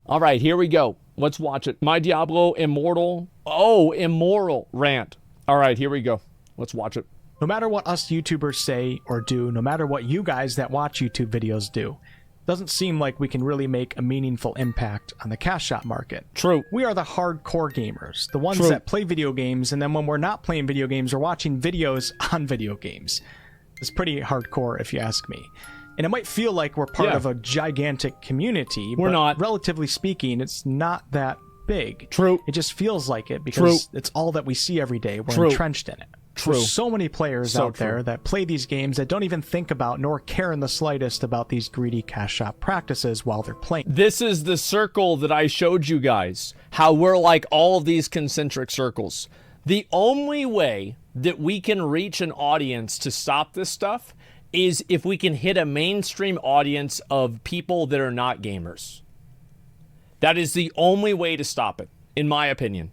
All right, here we go. Let's watch it. My Diablo Immortal. Oh, immoral rant. All right, here we go. Let's watch it. No matter what us YouTubers say or do, no matter what you guys that watch YouTube videos do, doesn't seem like we can really make a meaningful impact on the cash shop market. True. We are the hardcore gamers, the ones that play video games, and then when we're not playing video games, we're watching videos on video games. It's pretty hardcore if you ask me. And it might feel like we're part of a gigantic community, we're but not. Relatively speaking, it's not that big. True. It just feels like it because it's all that we see every day. We're entrenched in it. True. There's so many players out there that play these games that don't even think about nor care in the slightest about these greedy cash shop practices while they're playing. This is the circle that I showed you guys, how we're like all of these concentric circles. The only way that we can reach an audience to stop this stuff is if we can hit a mainstream audience of people that are not gamers. That is the only way to stop it, in my opinion.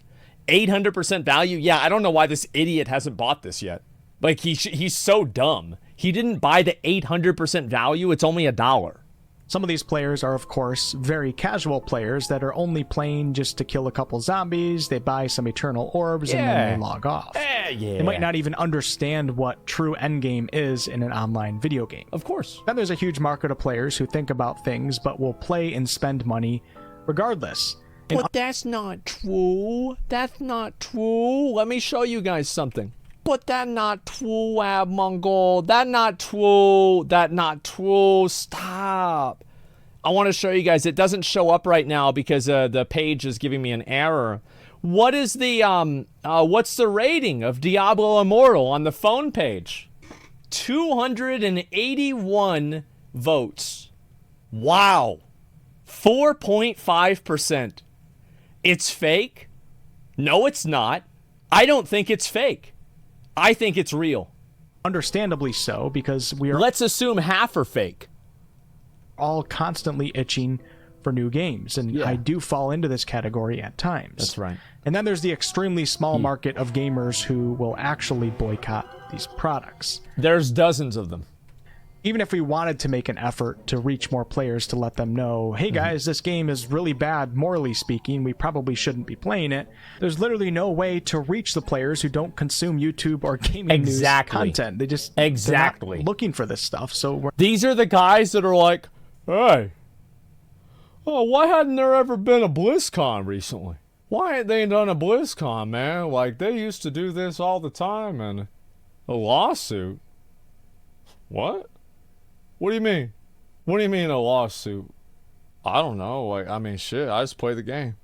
800% value? Yeah, I don't know why this idiot hasn't bought this yet. Like, he's so dumb. He didn't buy the 800% value. It's only $1. Some of these players are, of course, very casual players that are only playing just to kill a couple zombies. They buy some eternal orbs and then they log off. They might not even understand what true endgame is in an online video game. Of course. Then there's a huge market of players who think about things but will play and spend money regardless. But that's not true. That's not true. Let me show you guys something. But that's not true, Asmongold. That's not true. That's not true. Stop. I want to show you guys. It doesn't show up right now because the page is giving me an error. What is the what's the rating of Diablo Immortal on the phone page? 281 votes. Wow. 4.5%. It's fake? No, it's not. I don't think it's fake. I think it's real. Understandably so, because we are... Let's assume half are fake. ...all constantly itching for new games, and I do fall into this category at times. That's right. And then there's the extremely small market of gamers who will actually boycott these products. There's dozens of them. Even if we wanted to make an effort to reach more players to let them know, hey guys, this game is really bad, morally speaking, we probably shouldn't be playing it, there's literally no way to reach the players who don't consume YouTube or gaming news content. They just they're not looking for this stuff. So these are the guys that are like, hey, oh, why hadn't there ever been a BlizzCon recently? Why ain't they done a BlizzCon, man? Like, they used to do this all the time, and a lawsuit? What? What do you mean? What do you mean a lawsuit? I don't know. Like, I mean, shit, I just play the game.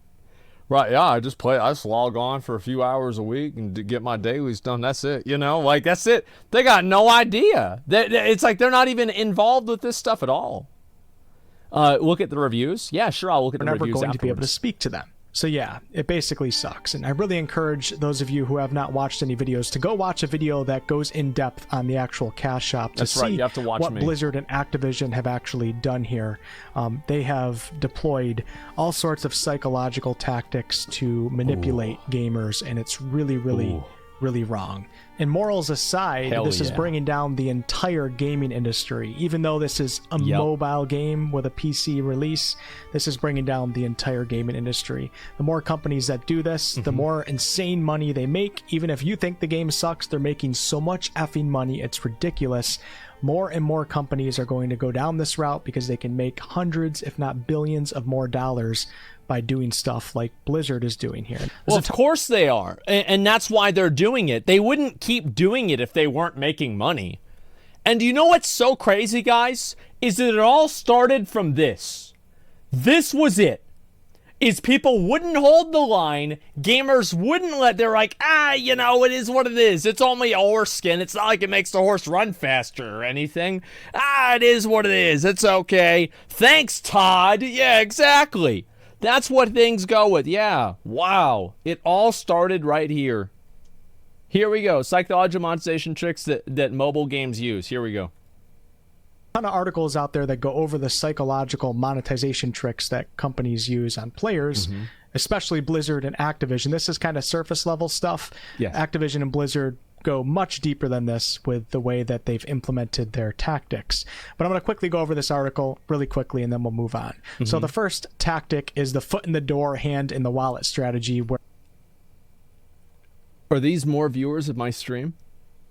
Right, yeah, I just log on for a few hours a week and get my dailies done. That's it, you know? Like, that's it. They got no idea. It's like they're not even involved with this stuff at all. Look at the reviews. Yeah, sure, I'll look at the reviews afterwards. We're never going to be able to speak to them. So yeah, it basically sucks. And I really encourage those of you who have not watched any videos to go watch a video that goes in depth on the actual cash shop to see you have to watch what Blizzard and Activision have actually done here. They have deployed all sorts of psychological tactics to manipulate gamers, and it's really, really, really wrong. And morals aside, this is bringing down the entire gaming industry. Even though this is a mobile game with a PC release, this is bringing down the entire gaming industry. The more companies that do this, the more insane money they make. Even if you think the game sucks, they're making so much effing money, it's ridiculous. More and more companies are going to go down this route because they can make hundreds, if not billions, of more dollars by doing stuff like Blizzard is doing here. Well, of course they are. And that's why they're doing it. They wouldn't keep doing it if they weren't making money. And you know what's so crazy, guys? Is that it all started from this. This was it. Is people wouldn't hold the line. Gamers wouldn't let, they're like, you know, it is what it is. It's only a horse skin. It's not like it makes the horse run faster or anything. It is what it is. It's okay. Thanks, Todd. Yeah, exactly. That's what things go with. Yeah. Wow. It all started right here. Here we go. Psychological monetization tricks that mobile games use. Here we go. A ton of articles out there that go over the psychological monetization tricks that companies use on players, especially Blizzard and Activision. This is kind of surface level stuff. Yes. Activision and Blizzard go much deeper than this with the way that they've implemented their tactics. But I'm going to quickly go over this article really quickly, and then we'll move on. So the first tactic is the foot in the door, hand in the wallet strategy. Where Are these more viewers of my stream?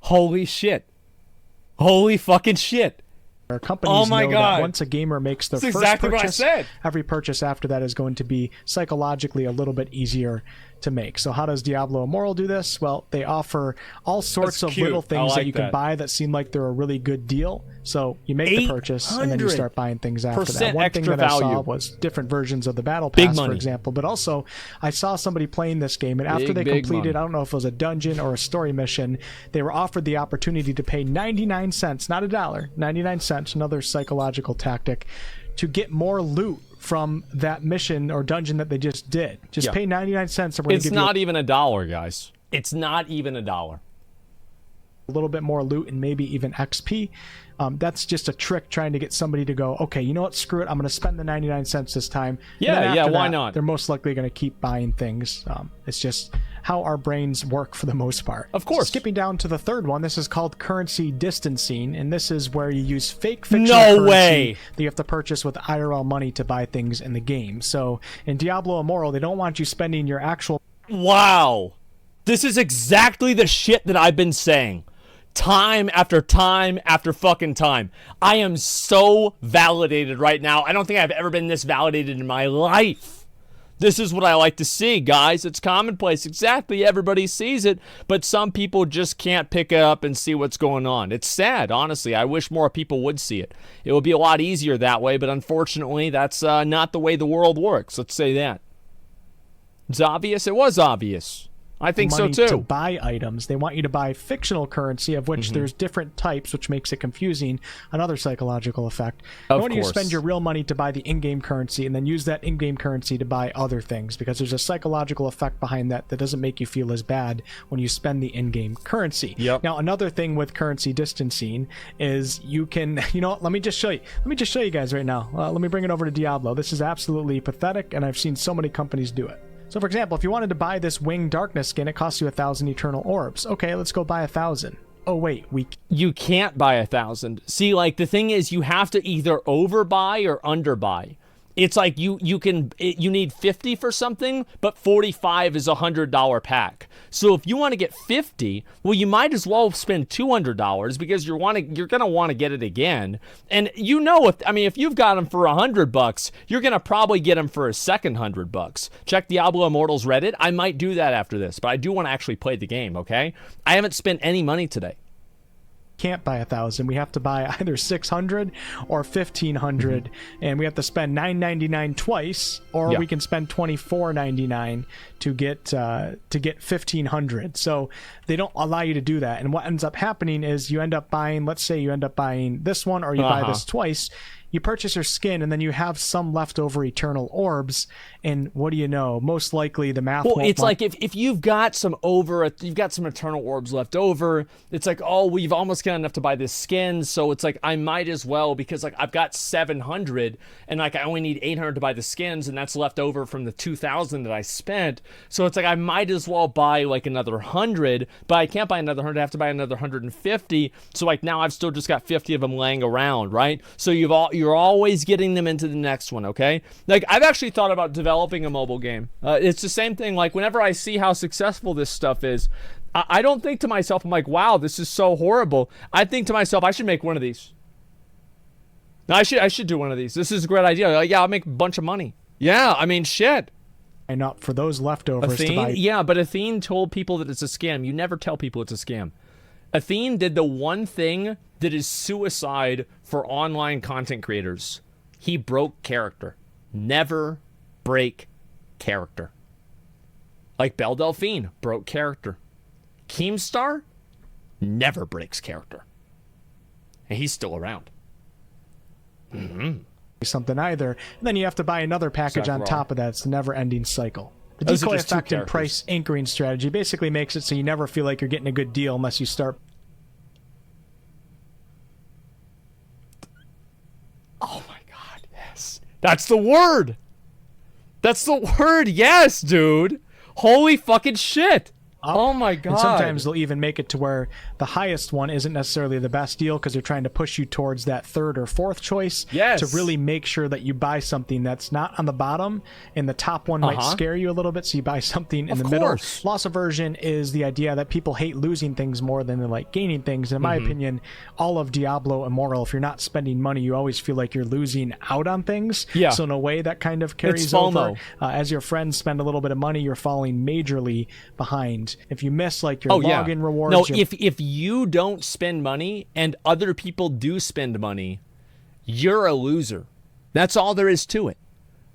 Holy shit. Holy fucking shit. companies know that once a gamer makes their first purchase, every purchase after that is going to be psychologically a little bit easier to make. So how does Diablo Immortal do this? Well, they offer all sorts of little things that you can buy that seem like they're a really good deal. So you make the purchase and then you start buying things after that. One thing that I saw was different versions of the Battle Pass, for example. But also, I saw somebody playing this game, and after they completed, I don't know if it was a dungeon or a story mission, they were offered the opportunity to pay 99 cents, not a dollar, 99 cents, another psychological tactic, to get more loot from that mission or dungeon that they just did. Just pay 99 cents. And we're it's not even a dollar, guys. It's not even a dollar. A little bit more loot and maybe even XP. That's just a trick trying to get somebody to go, okay, you know what, screw it, I'm going to spend the 99 cents this time. Yeah, why not? They're most likely going to keep buying things. It's just how our brains work for the most part. Of course. Skipping down to the third one, this is called currency distancing, and this is where you use fake fictional currency that you have to purchase with IRL money to buy things in the game. So in Diablo Immortal, they don't want you spending your actual... Wow. This is exactly the shit that I've been saying. Time after time after fucking time. I am so validated right now. I don't think I've ever been this validated in my life. This is what I like to see, guys. It's commonplace. Exactly. Everybody sees it, but some people just can't pick it up and see what's going on. It's sad, honestly. I wish more people would see it. It would be a lot easier that way, but unfortunately, that's not the way the world works. Let's say that. It's obvious. It was obvious. I think so too. To buy items, they want you to buy fictional currency, of which there's different types, which makes it confusing. Another psychological effect. They want you to spend your real money to buy the in-game currency, and then use that in-game currency to buy other things, because there's a psychological effect behind that that doesn't make you feel as bad when you spend the in-game currency. Now, another thing with currency distancing is you can, you know, let me just show you. Let me just show you guys right now. Let me bring it over to Diablo. This is absolutely pathetic, and I've seen so many companies do it. So, for example, if you wanted to buy this Wing Darkness skin, it costs you 1,000 eternal orbs. Okay, let's go buy 1,000. Oh, wait, you can't buy 1,000. See, like, the thing is, you have to either overbuy or underbuy. It's like you need 50 for something, but 45 is a $100 pack. So if you want to get 50, well, you might as well spend $200 because you're gonna want to get it again. And you know, if you've got them for $100, you're gonna probably get them for a second $100. Check Diablo Immortal's Reddit. I might do that after this, but I do want to actually play the game. Okay, I haven't spent any money today. Can't buy 1,000. We have to buy either 600 or 1,500, and we have to spend $9.99 twice, or we can spend $24.99 to get 1,500. So they don't allow you to do that. And what ends up happening is you end up buying, let's say you end up buying this one, or you buy this twice. You purchase your skin, and then you have some leftover eternal orbs, and what do you know? Most likely the math won't... It's like if you've got some eternal orbs left over, it's like, oh, we've almost got enough to buy this skin, so it's like, I might as well, because like I've got 700, and like I only need 800 to buy the skins, and that's left over from the 2,000 that I spent, so it's like I might as well buy like another 100, but I can't buy another 100, I have to buy another 150, so like now I've still just got 50 of them laying around, right? So you're always getting them into the next one, okay? Like, I've actually thought about developing a mobile game. It's the same thing. Like, whenever I see how successful this stuff is, I don't think to myself, I'm like, wow, this is so horrible. I think to myself, I should make one of these. No, I should do one of these. This is a great idea. Like, yeah, I'll make a bunch of money. Yeah, I mean, shit. And up for those leftovers to buy. Yeah, but Athene told people that it's a scam. You never tell people it's a scam. Athene did the one thing that is suicide for online content creators. He broke character. Never break character. Like Belle Delphine broke character. Keemstar never breaks character. And he's still around. Something either. And then you have to buy another package on top of that. It's a never-ending cycle. The decoy effect and price anchoring strategy basically makes it so you never feel like you're getting a good deal unless you start... Oh my god, yes. That's the word! That's the word, yes, dude! Holy fucking shit! up. Oh my And God. sometimes they'll even make it to where the highest one isn't necessarily the best deal because they're trying to push you towards that third or fourth choice Yes. to really make sure that you buy something that's not on the bottom, and the top one might scare you a little bit, so you buy something in the middle. Loss aversion is the idea that people hate losing things more than they like gaining things. And in my opinion, all of Diablo Immortal, if you're not spending money, you always feel like you're losing out on things. Yeah. So in a way, that kind of carries over. As your friends spend a little bit of money, you're falling majorly behind. If you miss like your login rewards. No, if you don't spend money and other people do spend money, you're a loser. That's all there is to it.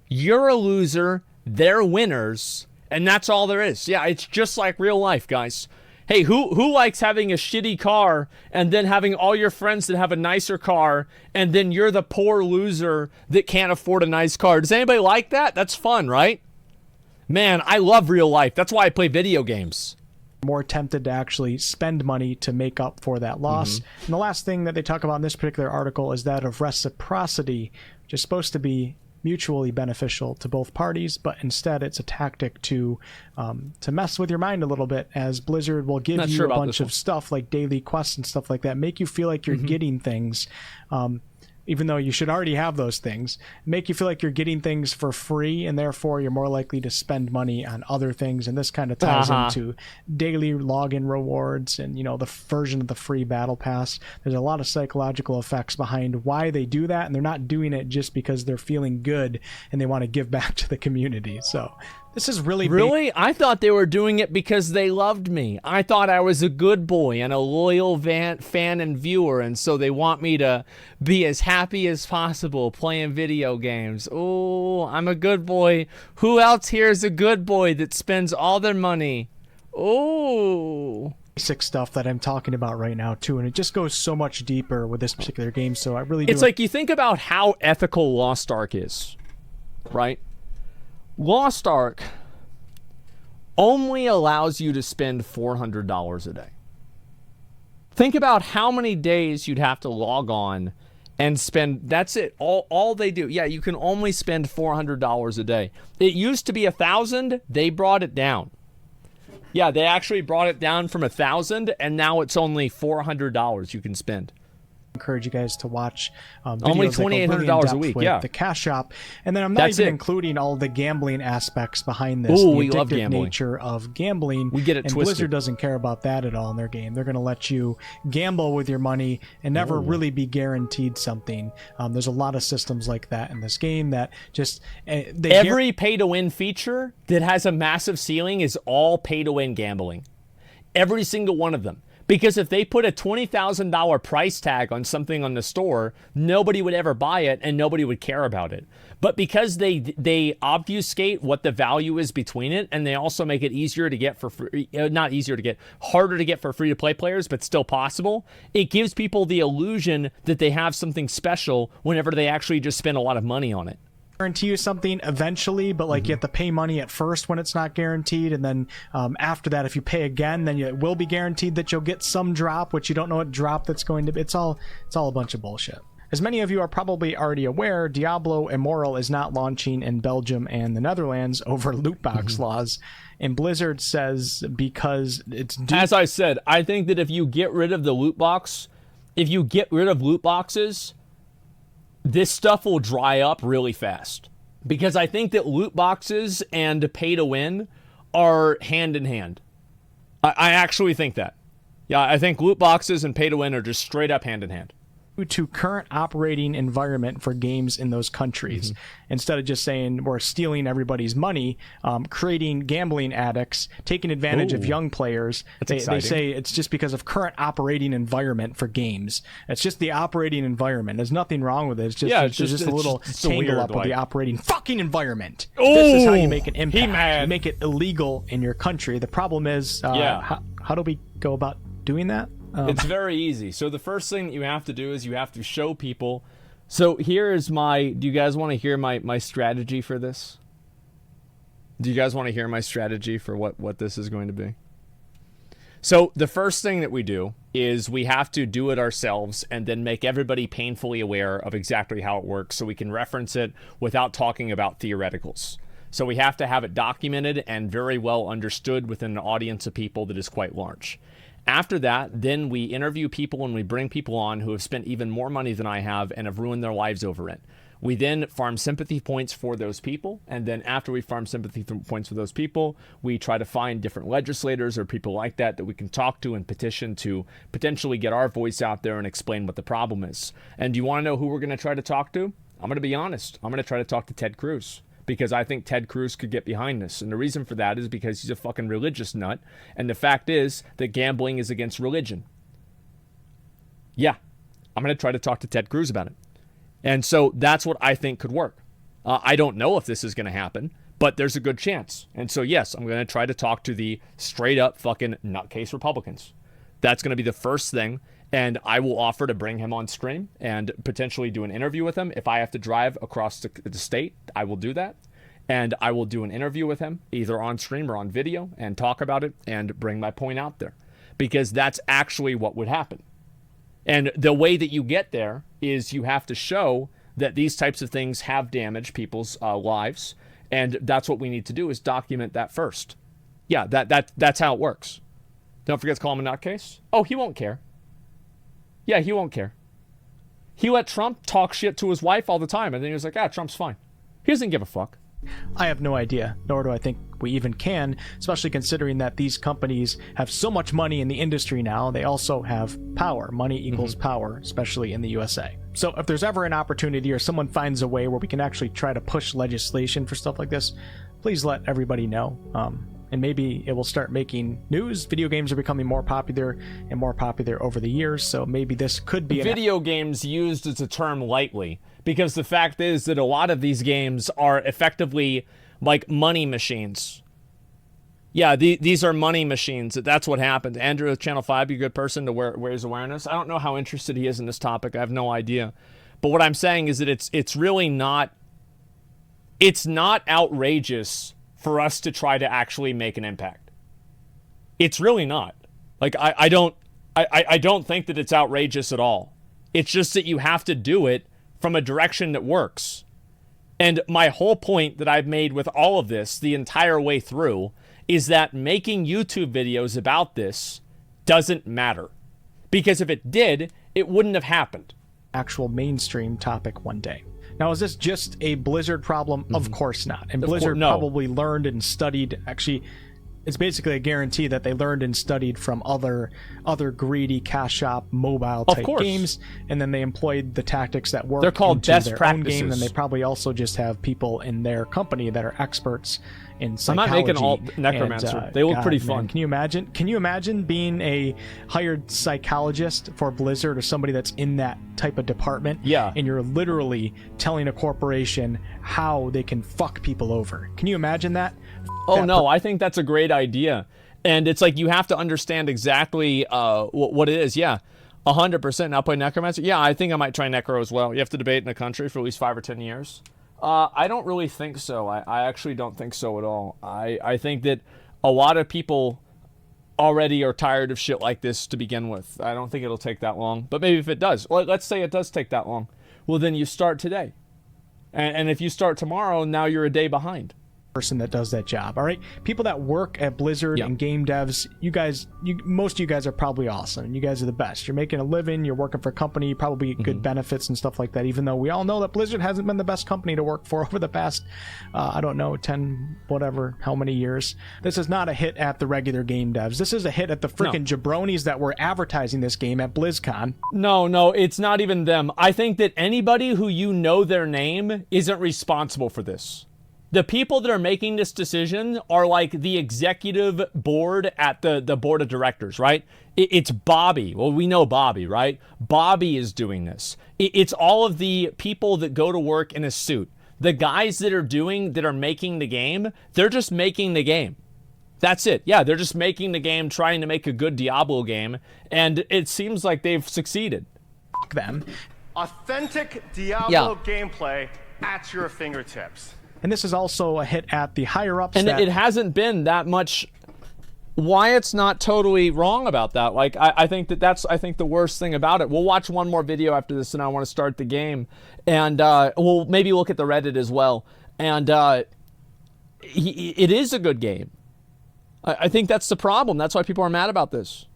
You're a loser, they're winners, and that's all there is. Yeah, it's just like real life, guys. Hey, who likes having a shitty car and then having all your friends that have a nicer car, and then you're the poor loser that can't afford a nice car? Does anybody like that? That's fun, right? Man, I love real life. That's why I play video games. More tempted to actually spend money to make up for that loss. And the last thing that they talk about in this particular article is that of reciprocity, which is supposed to be mutually beneficial to both parties, but instead it's a tactic to mess with your mind a little bit, as Blizzard will give you a bunch of stuff like daily quests and stuff like that, make you feel like you're getting things, even though you should already have those things, make you feel like you're getting things for free, and therefore you're more likely to spend money on other things. And this kind of ties into daily login rewards and, you know, the version of the free battle pass. There's a lot of psychological effects behind why they do that, and they're not doing it just because they're feeling good and they want to give back to the community. So this is really I thought they were doing it because they loved me. I thought I was a good boy and a loyal fan and viewer, and so they want me to be as happy as possible playing video games. Oh, I'm a good boy. Who else here is a good boy that spends all their money? Oh, basic stuff that I'm talking about right now too, and it just goes so much deeper with this particular game. So I really do. It's like you think about how ethical Lost Ark is, right? Lost Ark only allows you to spend $400 a day. Think about how many days you'd have to log on and spend. That's it. All they do. Yeah, you can only spend $400 a day. It used to be $1,000. They brought it down. Yeah, they actually brought it down from $1,000, and now it's only $400 you can spend. Encourage you guys to watch only $2,800 a week, the cash shop. And then I'm not even including all the gambling aspects behind this. Ooh, the we addictive love gambling. Nature of gambling. We get it and twisted. Blizzard doesn't care about that at all in their game. They're going to let you gamble with your money and never really be guaranteed something. There's a lot of systems like that in this game that just every pay-to-win feature that has a massive ceiling is all pay-to-win gambling. Every single one of them. Because if they put a $20,000 price tag on something on the store, nobody would ever buy it and nobody would care about it. But because they obfuscate what the value is between it, and they also make it easier to get for free, not easier to get, harder to get for free-to-play players, but still possible, it gives people the illusion that they have something special whenever they actually just spend a lot of money on it. Guarantee you something eventually, but like you have to pay money at first when it's not guaranteed, and then after that, if you pay again, then it will be guaranteed that you'll get some drop, which you don't know what drop that's going to be. It's all a bunch of bullshit. As many of you are probably already aware, Diablo Immortal is not launching in Belgium and the Netherlands over loot box laws. And Blizzard says because it's as I said, I think that if you get rid of the loot box, if you get rid of loot boxes, this stuff will dry up really fast, because I think that loot boxes and pay to win are hand in hand. I actually think that. Yeah, I think loot boxes and pay to win are just straight up hand in hand. To current operating environment for games in those countries. Instead of just saying we're stealing everybody's money, creating gambling addicts, taking advantage of young players. They say it's just because of current operating environment for games. It's just the operating environment. There's nothing wrong with it. It's just a little tangle up with the operating fucking environment. This is how you make an impact. You make it illegal in your country. The problem is, how do we go about doing that? It's very easy. So the first thing that you have to do is you have to show people. So here is do you guys want to hear my strategy for this? Do you guys want to hear my strategy for what this is going to be? So the first thing that we do is we have to do it ourselves and then make everybody painfully aware of exactly how it works so we can reference it without talking about theoreticals. So we have to have it documented and very well understood within an audience of people that is quite large. After that, then we interview people and we bring people on who have spent even more money than I have and have ruined their lives over it. We then farm sympathy points for those people, and then after we farm sympathy points for those people, we try to find different legislators or people like that we can talk to and petition to potentially get our voice out there and explain what the problem is. And do you want to know who we're going to try to talk to? I'm going to be honest. I'm going to try to talk to Ted Cruz, because I think Ted Cruz could get behind this. And the reason for that is because he's a fucking religious nut, and the fact is that gambling is against religion. Yeah, I'm going to try to talk to Ted Cruz about it. And so that's what I think could work. I don't know if this is going to happen, but there's a good chance. And so, yes, I'm going to try to talk to the straight up fucking nutcase Republicans. That's going to be the first thing. And I will offer to bring him on stream and potentially do an interview with him. If I have to drive across the state, I will do that. And I will do an interview with him, either on stream or on video, and talk about it and bring my point out there. Because that's actually what would happen. And the way that you get there is you have to show that these types of things have damaged people's lives. And that's what we need to do, is document that first. Yeah, that's how it works. Don't forget to call him a nutcase. Oh, he won't care. Yeah, he won't care. He let Trump talk shit to his wife all the time, and then he was like, Trump's fine. He doesn't give a fuck. I have no idea, nor do I think we even can, especially considering that these companies have so much money in the industry now. They also have power. Money equals power, especially in the USA. So if there's ever an opportunity or someone finds a way where we can actually try to push legislation for stuff like this, please let everybody know. And maybe it will start making news. Video games are becoming more popular and more popular over the years, so maybe this could be video games used as a term lightly, because the fact is that a lot of these games are effectively like money machines. Yeah, these are money machines. That's what happened. Andrew with Channel 5, you're a good person to raise awareness. I don't know how interested he is in this topic. I have no idea. But what I'm saying is that it's really not, it's not outrageous for us to try to actually make an impact. It's really not. Like, I don't think that it's outrageous at all. It's just that you have to do it from a direction that works. And my whole point that I've made with all of this the entire way through is that making YouTube videos about this doesn't matter. Because if it did, it wouldn't have happened. Actual mainstream topic one day. Now, is this just a Blizzard problem? Of course not. And Blizzard probably learned and studied. Actually, it's basically a guarantee that they learned and studied from other greedy cash shop mobile type games, and then they employed the tactics that work. They're called into best their practices. own game, and they probably also just have people in their company that are experts in psychology. I'm not making all necromancer. They look pretty fun. Man, can you imagine being a hired psychologist for Blizzard or somebody that's in that type of department? Yeah. And you're literally telling a corporation how they can fuck people over. Can you imagine that? Oh, no, I think that's a great idea. And it's like you have to understand exactly what it is. Yeah, 100%. Now play necromancer? Yeah, I think I might try necro as well. You have to debate in the country for at least 5 or 10 years. I don't really think so. I actually don't think so at all. I think that a lot of people already are tired of shit like this to begin with. I don't think it'll take that long. But maybe if it does, well, let's say it does take that long. Well, then you start today. And if you start tomorrow, now you're a day behind. Person that does that job. All right, people that work at Blizzard and game devs, most of you guys are probably awesome. You guys are the best. You're making a living, you're working for a company, probably good benefits and stuff like that, even though we all know that Blizzard hasn't been the best company to work for over the past I don't know, 10 whatever how many years. This is not a hit at the regular game devs. This is a hit at the freaking jabronis that were advertising this game at BlizzCon. No, it's not even them. I think that anybody who you know their name isn't responsible for this. The people that are making this decision are like the executive board at the board of directors, right? It's Bobby. Well, we know Bobby, right? Bobby is doing this. It's all of the people that go to work in a suit. The guys that are making the game, they're just making the game. That's it. Yeah, they're just making the game, trying to make a good Diablo game, and it seems like they've succeeded. Fuck them. Authentic Diablo gameplay at your fingertips. And this is also a hit at the higher-ups. And it hasn't been that much. Wyatt's not totally wrong about that. Like, I think that's the worst thing about it. We'll watch one more video after this, and I want to start the game. And we'll maybe look at the Reddit as well. And It is a good game. I think that's the problem. That's why people are mad about this.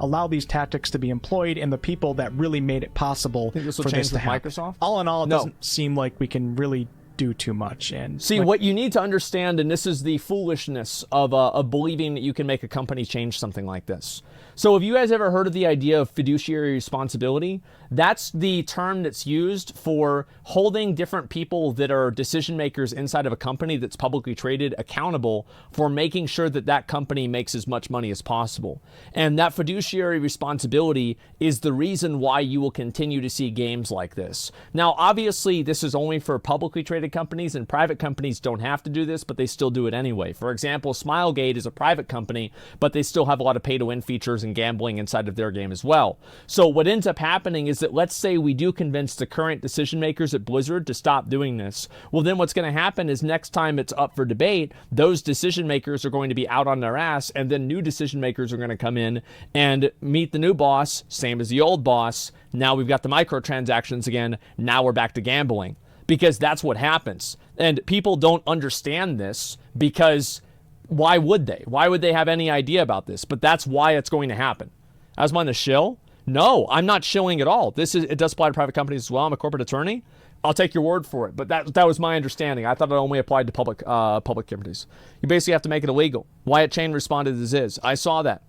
Allow these tactics to be employed, and the people that really made it possible for this to happen. Microsoft? All in all, it doesn't seem like we can really do too much. And see, what you need to understand, and this is the foolishness of believing that you can make a company change something like this. So have you guys ever heard of the idea of fiduciary responsibility? That's the term that's used for holding different people that are decision makers inside of a company that's publicly traded accountable for making sure that that company makes as much money as possible. And that fiduciary responsibility is the reason why you will continue to see games like this. Now, obviously, this is only for publicly traded companies, and private companies don't have to do this, but they still do it anyway. For example, Smilegate is a private company, but they still have a lot of pay-to-win features and gambling inside of their game as well. So what ends up happening is that, let's say we do convince the current decision makers at Blizzard to stop doing this. Well, then what's going to happen is next time it's up for debate, those decision makers are going to be out on their ass, and then new decision makers are going to come in and meet the new boss, same as the old boss. Now we've got the microtransactions again. Now we're back to gambling, because that's what happens. And people don't understand this, because why would they? Why would they have any idea about this? But that's why it's going to happen. Asmon, the shill? No, I'm not shilling at all. It does apply to private companies as well. I'm a corporate attorney. I'll take your word for it. But that was my understanding. I thought it only applied to public companies. You basically have to make it illegal. Wyatt Chain responded as is. I saw that.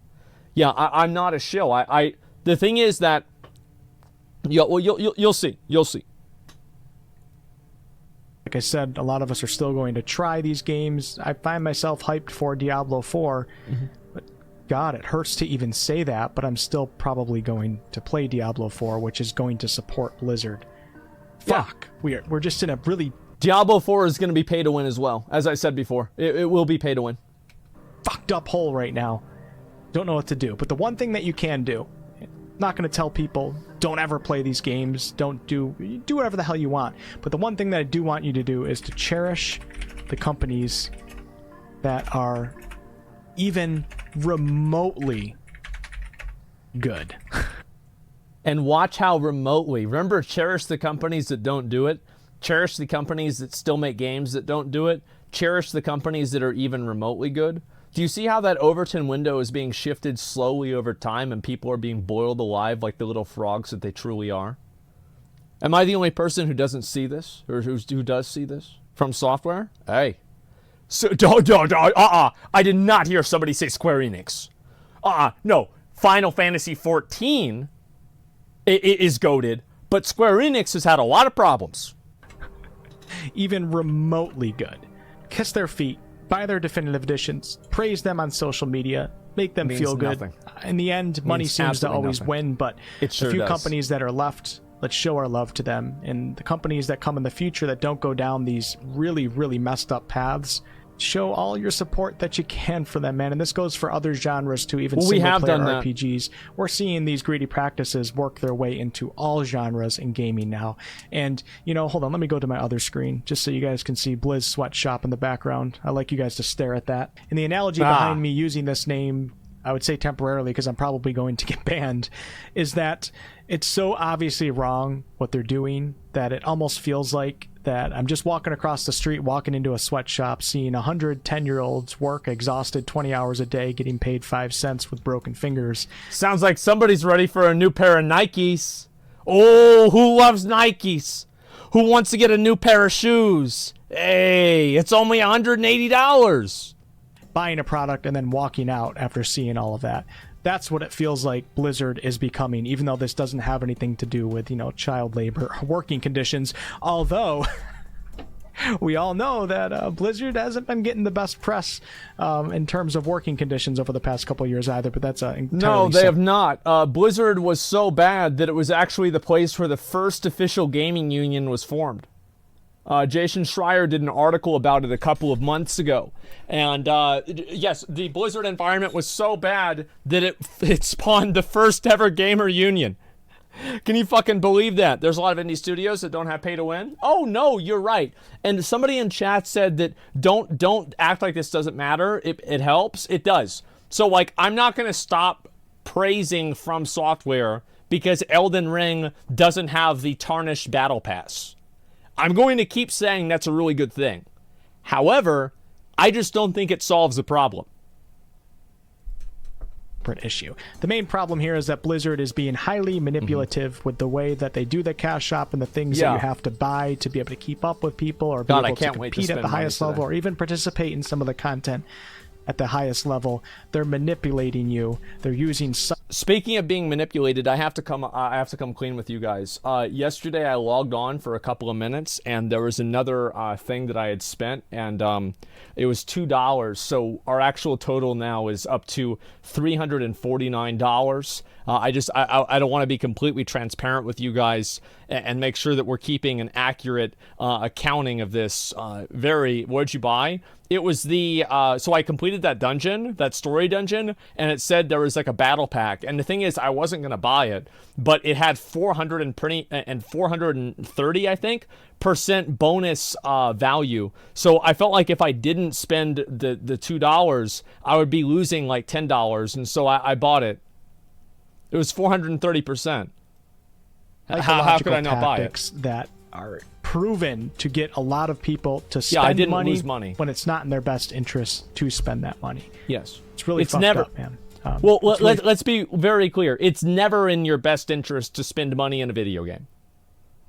Yeah, I'm not a shill. The thing is that, you'll see. You'll see. Like I said, a lot of us are still going to try these games. I find myself hyped for Diablo 4. But God, it hurts to even say that, but I'm still probably going to play Diablo 4, which is going to support Blizzard. Fuck. Yeah. We're just in a really... Diablo 4 is going to be pay to win as well. As I said before, it will be pay to win. Fucked up hole right now. Don't know what to do. But the one thing that you can do, not going to tell people, don't ever play these games, do whatever the hell you want. But the one thing that I do want you to do is to cherish the companies that are even remotely good. And watch how remotely. Remember, cherish the companies that don't do it. Cherish the companies that still make games that don't do it. Cherish the companies that are even remotely good. Do you see how that Overton window is being shifted slowly over time, and people are being boiled alive like the little frogs that they truly are? Am I the only person who doesn't see this, or who does see this from software? Hey, so I did not hear somebody say Square Enix. No, Final Fantasy 14 is goated, but Square Enix has had a lot of problems. Even remotely good. Kiss their feet. Buy their definitive editions, praise them on social media, make them feel good. Nothing. In the end, money seems to always win, but it sure the few does. Companies that are left, let's show our love to them. And the companies that come in the future that don't go down these really, really messed up paths, show all your support that you can for them, man. And this goes for other genres too, even single-player RPGs. We're seeing these greedy practices work their way into all genres in gaming now. And, hold on, let me go to my other screen, just so you guys can see Blizz Sweatshop in the background. I like you guys to stare at that. And the analogy behind me using this name, I would say temporarily, because I'm probably going to get banned, is that it's so obviously wrong what they're doing that it almost feels like that I'm just walking across the street, walking into a sweatshop, seeing 110-year-olds work exhausted 20 hours a day, getting paid 5 cents with broken fingers. Sounds like somebody's ready for a new pair of Nikes. Oh, who loves Nikes? Who wants to get a new pair of shoes? Hey, it's only $180. Buying a product and then walking out after seeing all of that. That's what it feels like Blizzard is becoming, even though this doesn't have anything to do with, child labor, working conditions. Although, we all know that Blizzard hasn't been getting the best press in terms of working conditions over the past couple of years either, but that's No, they have not. Blizzard was so bad that it was actually the place where the first official gaming union was formed. Jason Schreier did an article about it a couple of months ago. And yes, the Blizzard environment was so bad that it spawned the first ever gamer union. Can you fucking believe that? There's a lot of indie studios that don't have pay to win. Oh no, you're right. And somebody in chat said that don't act like this doesn't matter. It helps. It does. So I'm not going to stop praising From Software because Elden Ring doesn't have the tarnished battle pass. I'm going to keep saying that's a really good thing. However, I just don't think it solves the problem. Issue. The main problem here is that Blizzard is being highly manipulative with the way that they do the cash shop and the things that you have to buy to be able to keep up with people or be able to compete at the highest level or even participate in some of the content at the highest level. They're manipulating you. They're using. Speaking of being manipulated, I have to come clean with you guys. Yesterday I logged on for a couple of minutes and there was another thing that I had spent, and it was $2. So our actual total now is up to $349. I don't want to be completely transparent with you guys and make sure that we're keeping an accurate accounting of this. What'd you buy? It was the, so I completed that dungeon, that story dungeon, and it said there was like a battle pack. And the thing is, I wasn't going to buy it, but it had 430, I think, % bonus value. So I felt like if I didn't spend the $2, I would be losing like $10. And so I bought it. It was 430%. How could I not buy it? That are proven to get a lot of people to spend lose money when it's not in their best interest to spend that money. Yes. It's really fucked up, man. Let's be very clear. It's never in your best interest to spend money in a video game.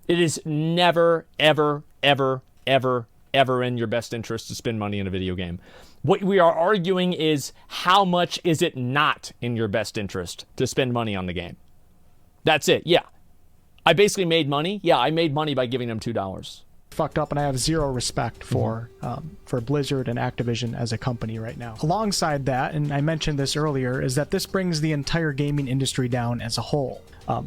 It is never, ever, ever, ever, ever in your best interest to spend money in a video game. What we are arguing is how much is it not in your best interest to spend money on the game. That's it. Yeah. I basically made money. Yeah, I made money by giving them $2. Fucked up, and I have zero respect for Blizzard and Activision as a company right now. Alongside that, and I mentioned this earlier, is that this brings the entire gaming industry down as a whole.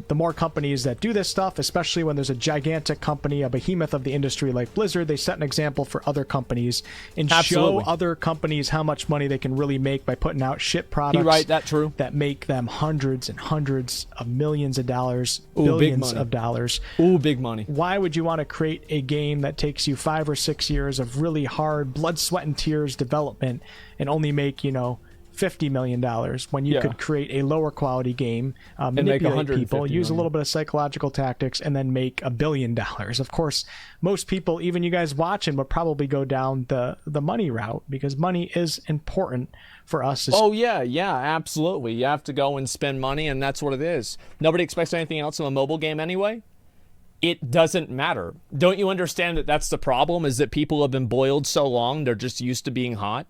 The more companies that do this stuff, especially when there's a gigantic company, a behemoth of the industry like Blizzard, they set an example for other companies and show other companies how much money they can really make by putting out shit products that make them hundreds and hundreds of millions of dollars, billions of dollars. Ooh, big money. Why would you want to create a game that takes you 5 or 6 years of really hard blood, sweat, and tears development and only make, $50 million when you could create a lower quality game, manipulate people, use a little bit of psychological tactics, and then make $1 billion? Of course, most people, even you guys watching, would probably go down the money route because money is important for us. Yeah, absolutely. You have to go and spend money, and that's what it is. Nobody expects anything else in a mobile game anyway. It doesn't matter. Don't you understand that that's the problem, is that people have been boiled so long, they're just used to being hot?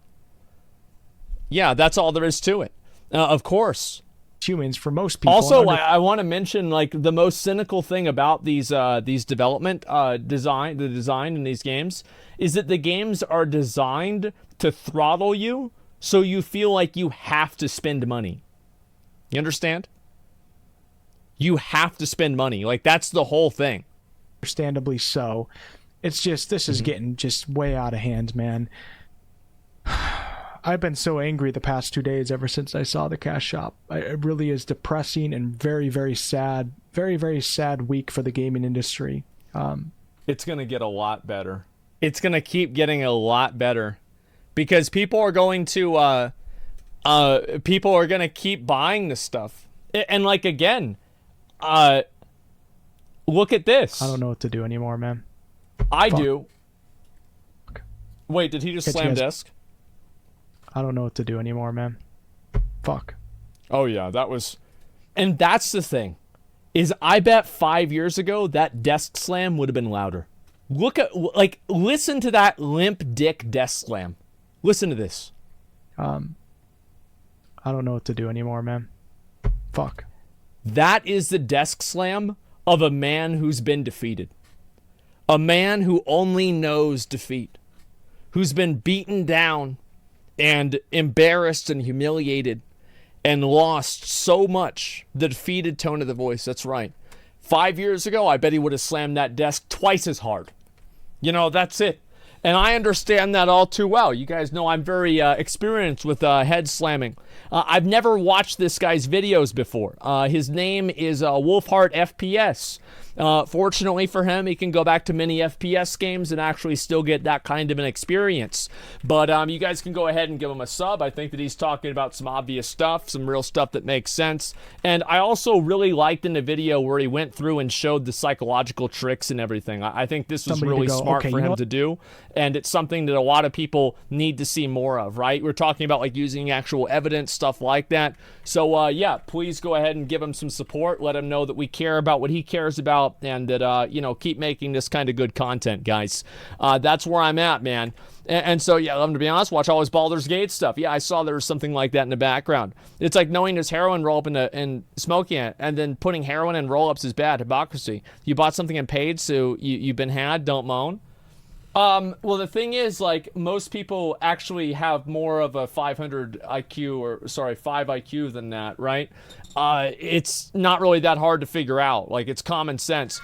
Yeah, that's all there is to it. Of course. Humans, for most people. Also, I want to mention, like, the most cynical thing about these development design in these games is that the games are designed to throttle you so you feel like you have to spend money. You understand? You have to spend money. Like, that's the whole thing. Understandably so. It's just, this is getting just way out of hand, man. I've been so angry the past 2 days ever since I saw the cash shop. It really is depressing and very, very sad. Very, very sad week for the gaming industry. It's going to get a lot better. It's going to keep getting a lot better because people are going to keep buying this stuff. And like, again, look at this. I don't know what to do anymore, man. I do. Wait, did he just slam desk? I don't know what to do anymore, man. Fuck. Oh, yeah, that was... And that's the thing, is I bet 5 years ago, that desk slam would have been louder. Listen to that limp dick desk slam. Listen to this. I don't know what to do anymore, man. Fuck. That is the desk slam of a man who's been defeated. A man who only knows defeat. Who's been beaten down and embarrassed and humiliated and lost so much. The defeated tone of the voice. That's right. 5 years ago, I bet he would have slammed that desk twice as hard. That's it. And I understand that all too well. You guys know I'm very experienced with head slamming. I've never watched this guy's videos before. His name is WolfHeartFPS. Fortunately for him, he can go back to many FPS games and actually still get that kind of an experience. But you guys can go ahead and give him a sub. I think that he's talking about some obvious stuff, some real stuff that makes sense. And I also really liked in the video where he went through and showed the psychological tricks and everything. I think this was really smart for him to do. And it's something that a lot of people need to see more of, right? We're talking about like using actual evidence, stuff like that. So yeah, please go ahead and give him some support. Let him know that we care about what he cares about, and that, you know, keep making this kind of good content, guys. That's where I'm at, man. And so, yeah, to be honest, watch all his Baldur's Gate stuff. Yeah, I saw there was something like that in the background. It's like knowing there's heroin roll-up and smoking it, and then putting heroin in roll-ups is bad. Hypocrisy. You bought something and paid, so you've been had, don't moan. Well, the thing is, like, most people actually have more of a 500 IQ, or, sorry, 5 IQ than that, right? It's not really that hard to figure out. Like, it's common sense.